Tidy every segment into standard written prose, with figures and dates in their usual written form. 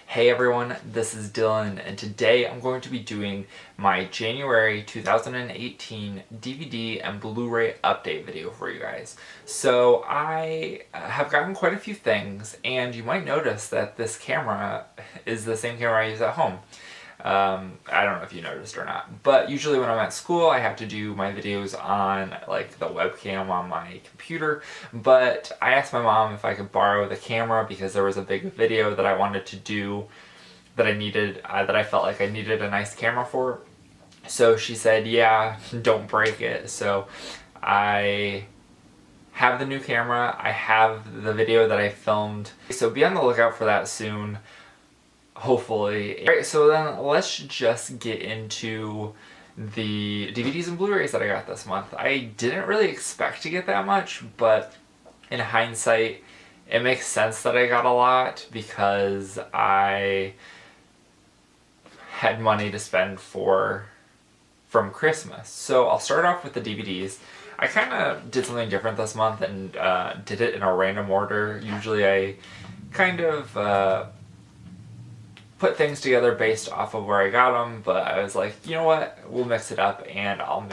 Hey everyone, this is Dylan, and today I'm going to be doing my January 2018 DVD and Blu-ray update video for you guys. So I have gotten quite a few things, and you might notice that this camera is the same camera I use at home. I don't know if you noticed or not, but usually when I'm at school I have to do my videos on like the webcam on my computer, but I asked my mom if I could borrow the camera because there was a big video that I wanted to do that I needed, that I felt like I needed a nice camera for. So she said, yeah, don't break it. So I have the new camera, I have the video that I filmed, so be on the lookout for that soon. Hopefully. Alright, so then let's just get into the DVDs and Blu-rays that I got this month. I didn't really expect to get that much, but in hindsight, it makes sense that I got a lot because I had money to spend from Christmas. So I'll start off with the DVDs. I kind of did something different this month and did it in a random order. Usually I kind of put things together based off of where I got them, but I was like, you know what, we'll mix it up and I'll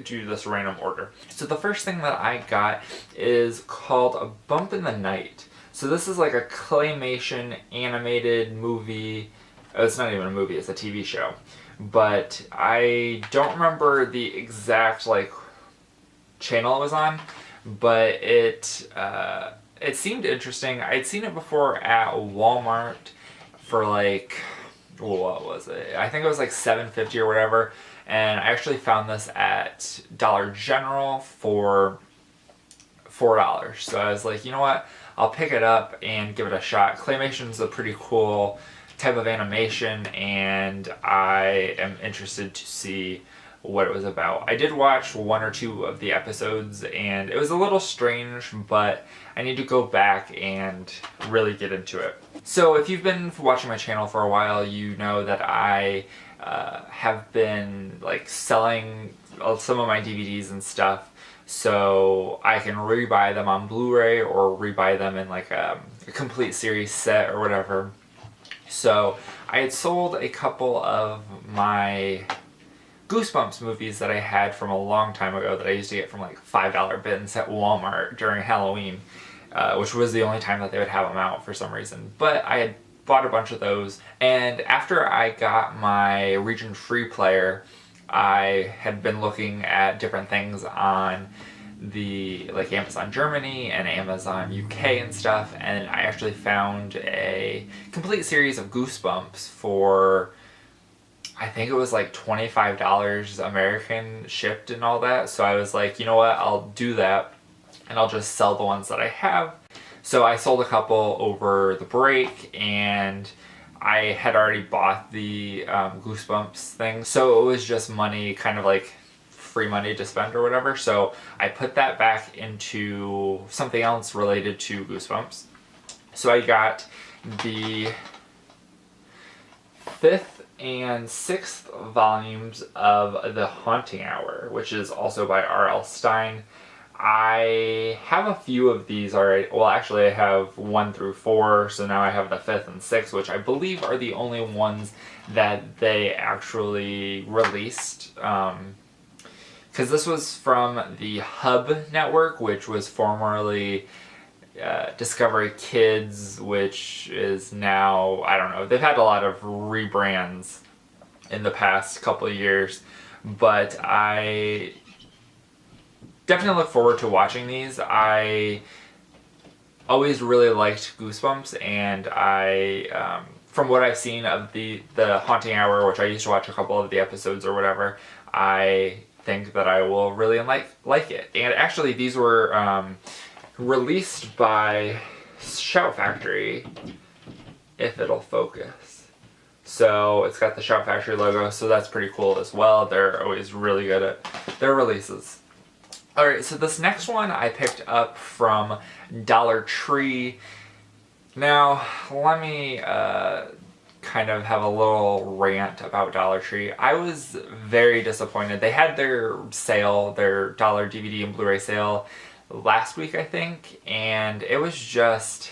do this random order. So the first thing that I got is called A Bump in the Night. So this is like a claymation animated movie. Oh, it's not even a movie, it's a TV show. But I don't remember the exact like channel it was on, but it seemed interesting. I'd seen it before at Walmart for like, what was it? I think it was like $7.50 or whatever, and I actually found this at Dollar General for $4. So I was like, you know what? I'll pick it up and give it a shot. Claymation's a pretty cool type of animation, and I am interested to see what it was about. I did watch one or two of the episodes and it was a little strange, but I need to go back and really get into it. So if you've been watching my channel for a while, you know that I have been like selling some of my DVDs and stuff so I can rebuy them on Blu-ray or rebuy them in like a complete series set or whatever. So I had sold a couple of my Goosebumps movies that I had from a long time ago that I used to get from like $5 bins at Walmart during Halloween, which was the only time that they would have them out for some reason. But I had bought a bunch of those, and after I got my region free player, I had been looking at different things on the like Amazon Germany and Amazon UK and stuff, and I actually found a complete series of Goosebumps for, I think it was like $25 American shipped and all that. So I was like, you know what, I'll do that and I'll just sell the ones that I have. So I sold a couple over the break, and I had already bought the Goosebumps thing. So it was just money, kind of like free money to spend or whatever. So I put that back into something else related to Goosebumps. So I got the 5th and 6th volumes of The Haunting Hour, which is also by R.L. Stine. I have a few of these already. Well, actually I have 1 through 4, so now I have the 5th and 6th, which I believe are the only ones that they actually released. Because this was from the Hub Network, which was formerly Discovery Kids, which is now, I don't know, they've had a lot of rebrands in the past couple of years, but I definitely look forward to watching these. I always really liked Goosebumps, and I, from what I've seen of the Haunting Hour, which I used to watch a couple of the episodes or whatever, I think that I will really like it. And actually these were released by Shout Factory, if it'll focus. So it's got the Shout Factory logo, so that's pretty cool as well. They're always really good at their releases. Alright, so this next one I picked up from Dollar Tree. Now, let me kind of have a little rant about Dollar Tree. I was very disappointed. They had their sale, their dollar DVD and Blu-ray sale last week, I think, and it was just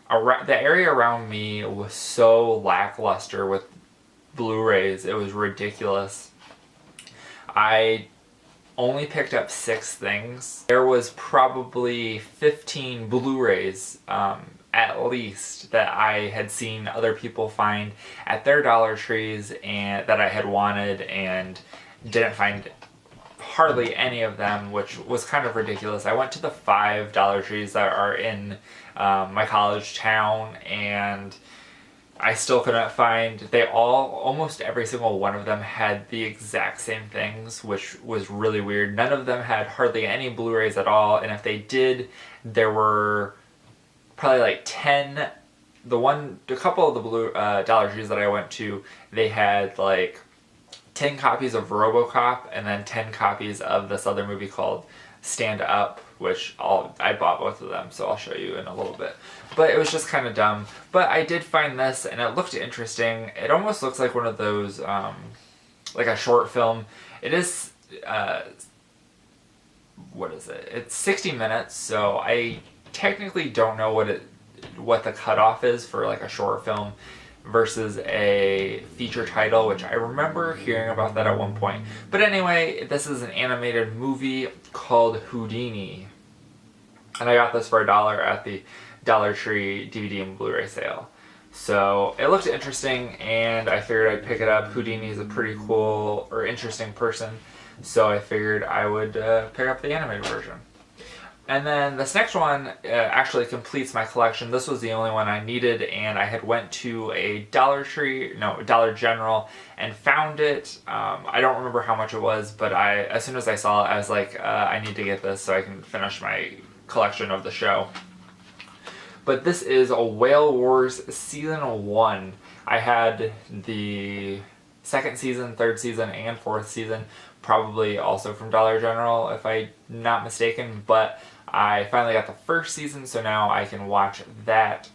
a the area around me was so lackluster with Blu-rays. It was ridiculous. I only picked up 6 things. There was probably 15 Blu-rays at least that I had seen other people find at their Dollar Trees and that I had wanted, and didn't find hardly any of them, which was kind of ridiculous. I went to the 5 Dollar Trees that are in my college town, and I still couldn't find. Almost every single one of them had the exact same things, which was really weird. None of them had hardly any Blu-rays at all, and if they did, there were probably like 10. A couple of the Dollar Trees that I went to, they had like 10 copies of RoboCop and then 10 copies of this other movie called Stand Up, which I bought both of them, so I'll show you in a little bit. But it was just kind of dumb. But I did find this, and it looked interesting. It almost looks like one of those, like a short film. It is, what is it? It's 60 minutes, so I technically don't know what the cutoff is for like a short film versus a feature title, which I remember hearing about that at one point. But anyway, this is an animated movie called Houdini, and I got this for $1 at the Dollar Tree DVD and Blu-ray sale. So it looked interesting, and I figured I'd pick it up. Houdini is a pretty cool or interesting person, so I figured I would pick up the animated version. And then this next one actually completes my collection. This was the only one I needed, and I had went to a Dollar General and found it. I don't remember how much it was, but as soon as I saw it, I was like, I need to get this so I can finish my collection of the show. But this is a Whale Wars Season 1. I had the 2nd season, 3rd season, and 4th season, probably also from Dollar General if I'm not mistaken, but I finally got the 1st season, so now I can watch that.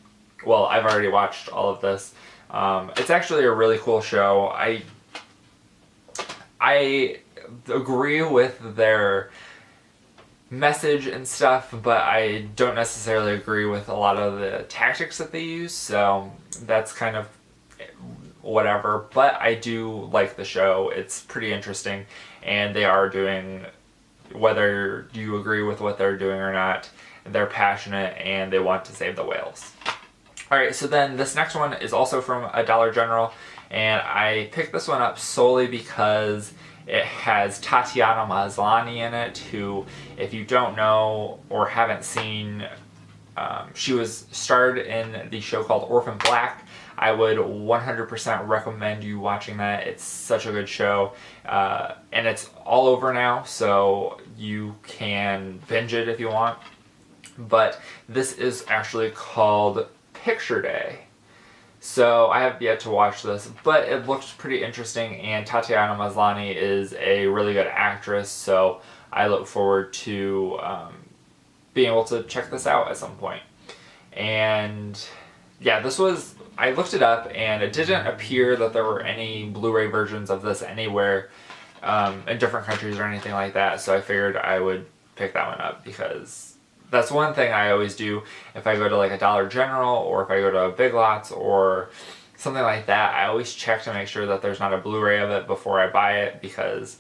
Well, I've already watched all of this. It's actually a really cool show. I agree with their message and stuff, but I don't necessarily agree with a lot of the tactics that they use, so that's kind of whatever. But I do like the show. It's pretty interesting, and they are doing, whether you agree with what they're doing or not, they're passionate and they want to save the whales. Alright, so then this next one is also from a Dollar General, and I picked this one up solely because it has Tatiana Maslany in it, who, if you don't know or haven't seen, she was starred in the show called Orphan Black. I would 100% recommend you watching that. It's such a good show, and it's all over now, so you can binge it if you want. But this is actually called Picture Day. So I have yet to watch this, but it looks pretty interesting, and Tatiana Maslany is a really good actress, so I look forward to being able to check this out at some point. And yeah, I looked it up, and it didn't appear that there were any Blu-ray versions of this anywhere in different countries or anything like that, so I figured I would pick that one up, because that's one thing I always do if I go to like a Dollar General or if I go to a Big Lots or something like that. I always check to make sure that there's not a Blu-ray of it before I buy it, because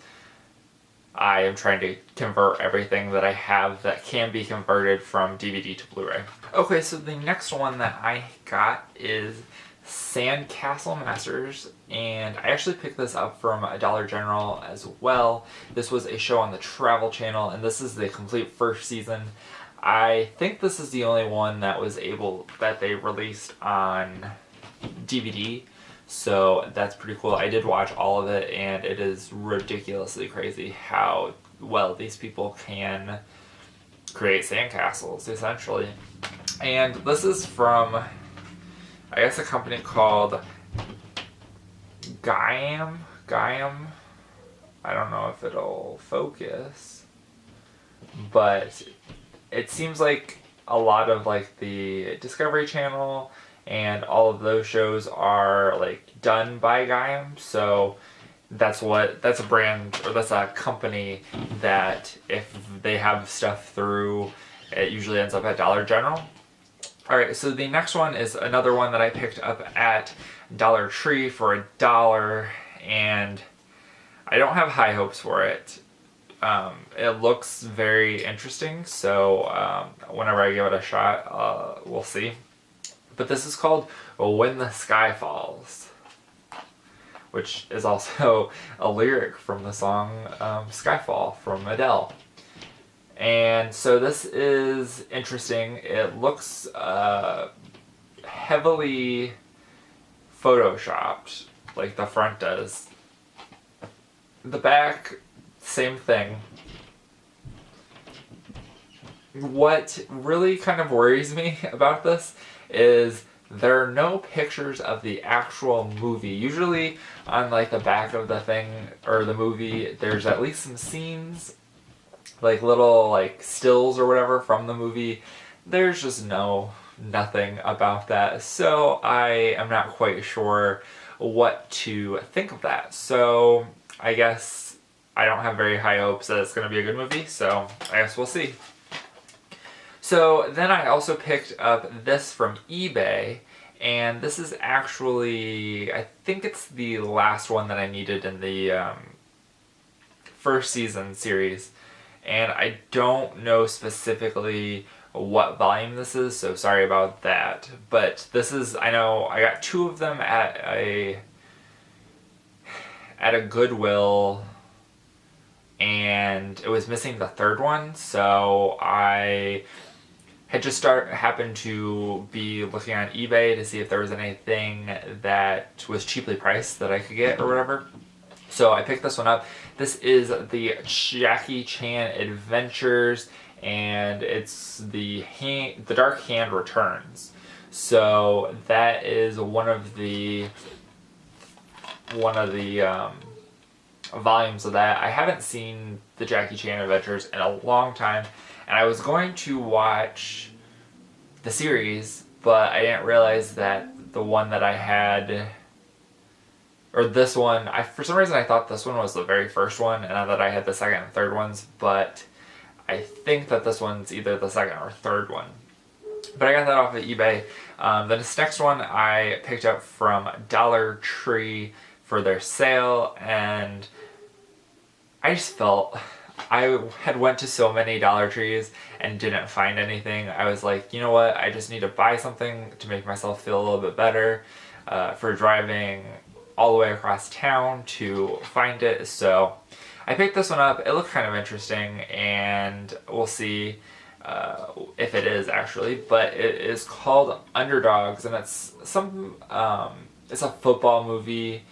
I am trying to convert everything that I have that can be converted from DVD to Blu-ray. Okay, so the next one that I got is Sandcastle Masters, and I actually picked this up from a Dollar General as well. This was a show on the Travel Channel, and this is the complete 1st season. I think this is the only one that they released on DVD, so that's pretty cool. I did watch all of it, and it is ridiculously crazy how well these people can create sandcastles, essentially. And this is from, I guess, a company called Gaiam. I don't know if it'll focus, but it seems like a lot of like the Discovery Channel and all of those shows are like done by Gaiam, so that's a brand, or that's a company that if they have stuff through, it usually ends up at Dollar General. Alright, so the next one is another one that I picked up at Dollar Tree for $1, and I don't have high hopes for it. It looks very interesting, so whenever I give it a shot, we'll see. But this is called When the Sky Falls, which is also a lyric from the song Skyfall from Adele. And so this is interesting. It looks heavily photoshopped, like the front does. The back, same thing. What really kind of worries me about this is there are no pictures of the actual movie. Usually on like the back of the thing or the movie, there's at least some scenes, like little like stills or whatever from the movie. There's just nothing about that. So I am not quite sure what to think of that. So I guess I don't have very high hopes that it's going to be a good movie, so I guess we'll see. So then I also picked up this from eBay, and this is actually, I think it's the last one that I needed in the first season series, and I don't know specifically what volume this is, so sorry about that. But this is, I know I got 2 of them at a Goodwill, and it was missing the 3rd one, so I had just happened to be looking on eBay to see if there was anything that was cheaply priced that I could get or whatever. So I picked this one up. This is the Jackie Chan Adventures, and it's the Dark Hand Returns. So that is one of the volumes of that. I haven't seen the Jackie Chan Adventures in a long time, and I was going to watch the series, but I didn't realize that the one that I had, or this one, for some reason I thought this one was the very first one, and that I had the 2nd and 3rd ones, but I think that this one's either the 2nd or 3rd one. But I got that off of eBay. This next one I picked up from Dollar Tree for their sale, and I just felt, I had went to so many Dollar Trees and didn't find anything. I was like, you know what, I just need to buy something to make myself feel a little bit better for driving all the way across town to find it. So I picked this one up. It looked kind of interesting, and we'll see if it is actually, but it is called Underdogs, and it's it's a football movie,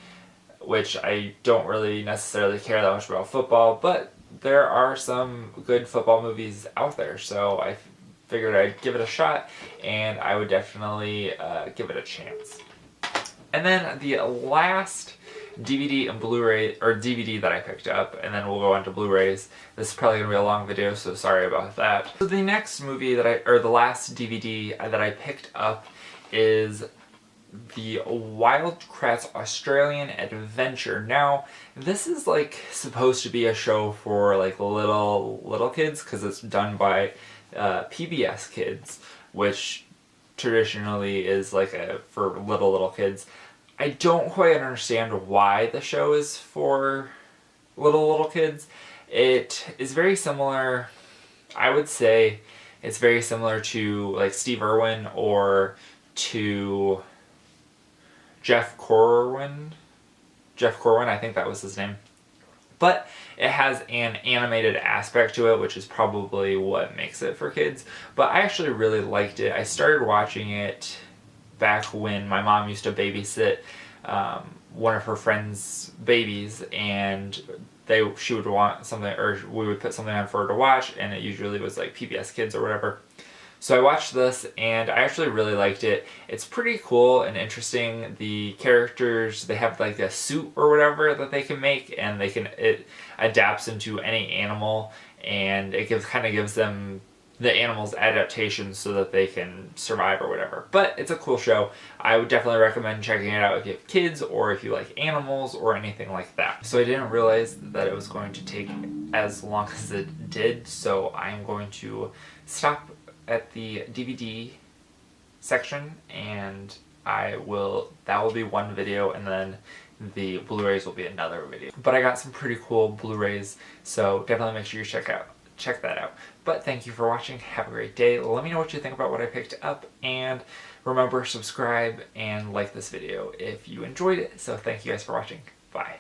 which I don't really necessarily care that much about football, but there are some good football movies out there, so I figured I'd give it a shot, and I would definitely give it a chance. And then the last DVD and Blu-ray, or DVD that I picked up, and then we'll go on to Blu-rays. This is probably going to be a long video, so sorry about that. So the next movie the last DVD that I picked up is the Wild Kratts Australian Adventure. Now, this is like supposed to be a show for like little kids, because it's done by PBS Kids, which traditionally is like for little kids. I don't quite understand why the show is for little kids. It is very similar, I would say it's very similar to like Steve Irwin or to Jeff Corwin, I think that was his name. But it has an animated aspect to it, which is probably what makes it for kids. But I actually really liked it. I started watching it back when my mom used to babysit one of her friends' babies, and she would want something, or we would put something on for her to watch, and it usually was like PBS Kids or whatever. So I watched this, and I actually really liked it. It's pretty cool and interesting. The characters, they have like a suit or whatever that they can make, and it adapts into any animal, and it kind of gives them the animal's adaptations so that they can survive or whatever. But it's a cool show. I would definitely recommend checking it out if you have kids or if you like animals or anything like that. So I didn't realize that it was going to take as long as it did, so I'm going to stop at the DVD section, and that will be one video, and then the Blu-rays will be another video. But I got some pretty cool Blu-rays, so definitely make sure you check that out. But thank you for watching. Have a great day. Let me know what you think about what I picked up, and remember, subscribe and like this video if you enjoyed it. So thank you guys for watching. Bye.